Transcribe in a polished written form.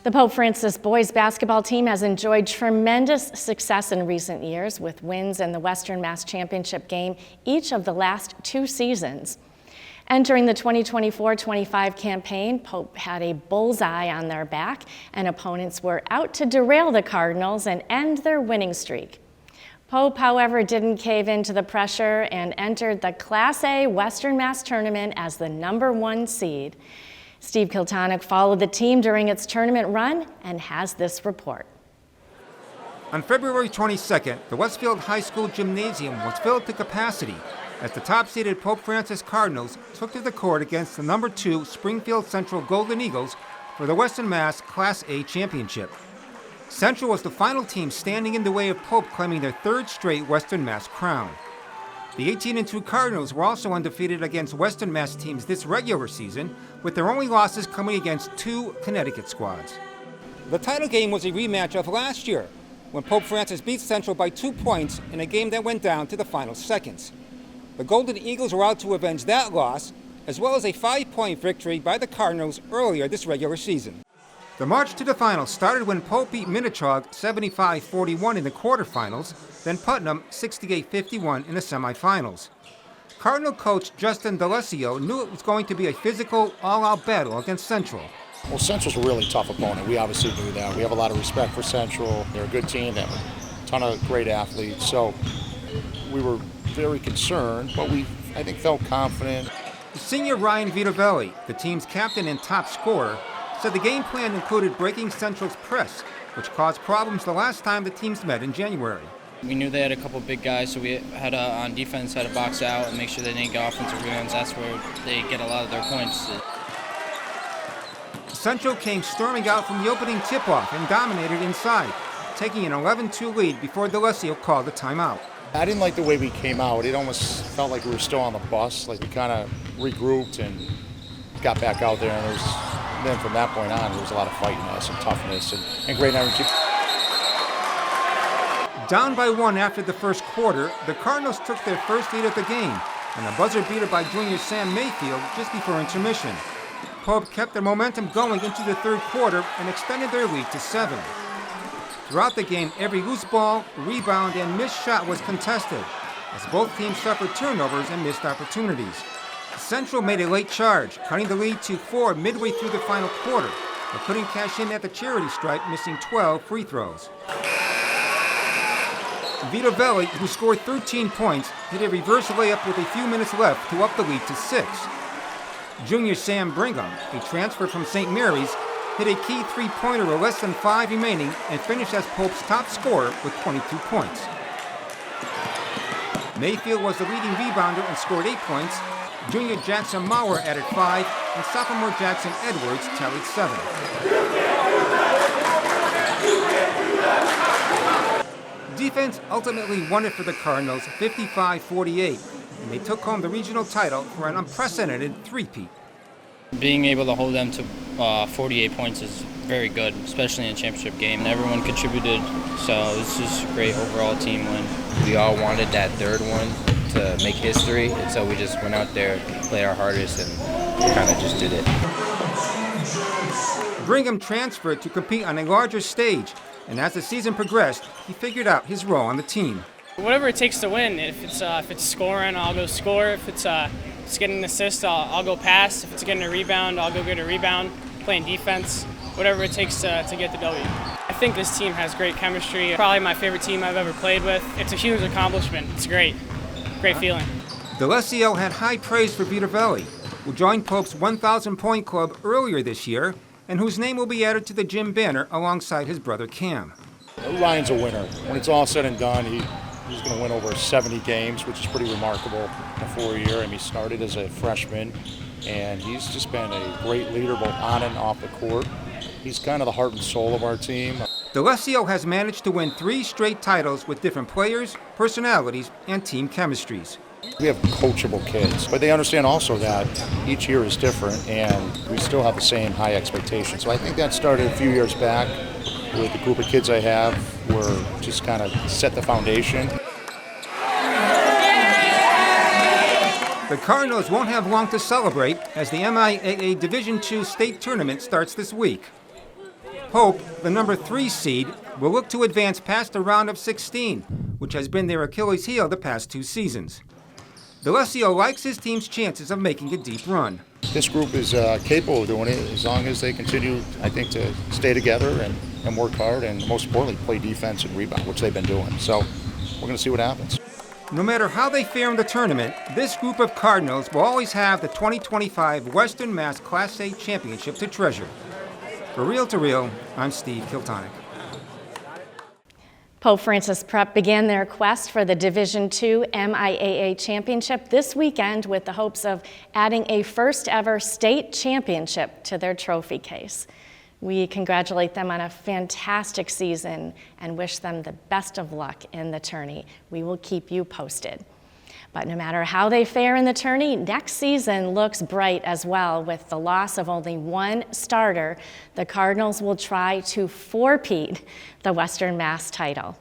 The Pope Francis boys basketball team has enjoyed tremendous success in recent years with wins in the Western Mass Championship game each of the last 2 seasons. Entering the 2024-25 campaign, Pope had a bullseye on their back, and opponents were out to derail the Cardinals and end their winning streak. Pope, however, didn't cave into the pressure and entered the Class A Western Mass Tournament as the #1 seed. Steve Kiltonick followed the team during its tournament run and has this report. On February 22nd, the Westfield High School Gymnasium was filled to capacity as the top-seeded Pope Francis Cardinals took to the court against the #2 Springfield Central Golden Eagles for the Western Mass Class A Championship. Central was the final team standing in the way of Pope claiming their 3rd straight Western Mass crown. The 18-2 Cardinals were also undefeated against Western Mass teams this regular season, with their only losses coming against 2 Connecticut squads. The title game was a rematch of last year, when Pope Francis beat Central by 2 points in a game that went down to the final seconds. The Golden Eagles were out to avenge that loss, as well as a 5-point victory by the Cardinals earlier this regular season. The march to the finals started when Pope beat Minnechaug 75-41 in the quarterfinals, then Putnam 68-51 in the semifinals. Cardinal coach Justin D'Alessio knew it was going to be a physical, all-out battle against Central. Well, Central's a really tough opponent. We obviously knew that. We have a lot of respect for Central. They're a good team. They have a ton of great athletes. So we were very concerned, but I think, felt confident. Senior Ryan Vitovelli, the team's captain and top scorer, said the game plan included breaking Central's press, which caused problems the last time the teams met in January. We knew they had a couple big guys, so we had on defense had to box out and make sure they didn't get offensive rebounds. That's where they get a lot of their points. Central came storming out from the opening tip-off and dominated inside, taking an 11-2 lead before D'Alessio called a timeout. I didn't like the way we came out. It almost felt like we were still on the bus, like we kind of regrouped and got back out there. And then from that point on, there was a lot of fightiness and toughness and great energy. Down by 1 after the first quarter, the Cardinals took their first lead of the game, and a buzzer beater by junior Sam Mayfield just before intermission. Pope kept their momentum going into the 3rd quarter and extended their lead to 7. Throughout the game, every loose ball, rebound, and missed shot was contested, as both teams suffered turnovers and missed opportunities. Central made a late charge, cutting the lead to 4 midway through the final quarter, but couldn't cash in at the charity stripe, missing 12 free throws. Vitovelli, who scored 13 points, hit a reverse layup with a few minutes left to up the lead to 6. Junior Sam Brigham, a transfer from St. Mary's, hit a key 3-pointer with less than 5 remaining and finished as Pope's top scorer with 22 points. Mayfield was the leading rebounder and scored 8 points. Junior Jackson Maurer added 5, and sophomore Jackson Edwards tallied 7. Defense ultimately won it for the Cardinals 55-48, and they took home the regional title for an unprecedented three-peat. Being able to hold them to 48 points is very good, especially in a championship game. And everyone contributed, so this is a great overall team win. We all wanted that 3rd one to make history, and so we just went out there, played our hardest, and kind of just did it. Brigham transferred to compete on a larger stage, and as the season progressed, he figured out his role on the team. Whatever it takes to win. If it's scoring, I'll go score. If it's getting an assist, I'll go pass. If it's getting a rebound, I'll go get a rebound. Playing defense, whatever it takes to get the W. I think this team has great chemistry. Probably my favorite team I've ever played with. It's a huge accomplishment. It's great feeling. D'Alessio had high praise for Vitovelli, who joined Pope's 1,000-point club earlier this year, and whose name will be added to the gym banner alongside his brother Cam. Ryan's a winner. When it's all said and done, he's going to win over 70 games, which is pretty remarkable in a 4-year. He started as a freshman, and he's just been a great leader both on and off the court. He's kind of the heart and soul of our team. D'Alessio has managed to win 3 straight titles with different players, personalities, and team chemistries. We have coachable kids, but they understand also that each year is different, and we still have the same high expectations. So I think that started a few years back with the group of kids I have, where just kind of set the foundation. The Cardinals won't have long to celebrate as the MIAA Division II state tournament starts this week. Pope, the number 3 seed, will look to advance past the round of 16, which has been their Achilles heel the past 2 seasons. D'Alessio likes his team's chances of making a deep run. This group is capable of doing it as long as they continue, I think, to stay together and work hard and, most importantly, play defense and rebound, which they've been doing. So we're going to see what happens. No matter how they fare in the tournament, this group of Cardinals will always have the 2025 Western Mass Class A Championship to treasure. For Reel to Reel, I'm Steve Kiltonic. Pope Francis Prep began their quest for the Division II MIAA Championship this weekend with the hopes of adding a first-ever state championship to their trophy case. We congratulate them on a fantastic season and wish them the best of luck in the tourney. We will keep you posted. But no matter how they fare in the tourney, next season looks bright as well. With the loss of only 1 starter, the Cardinals will try to four-peat the Western Mass title.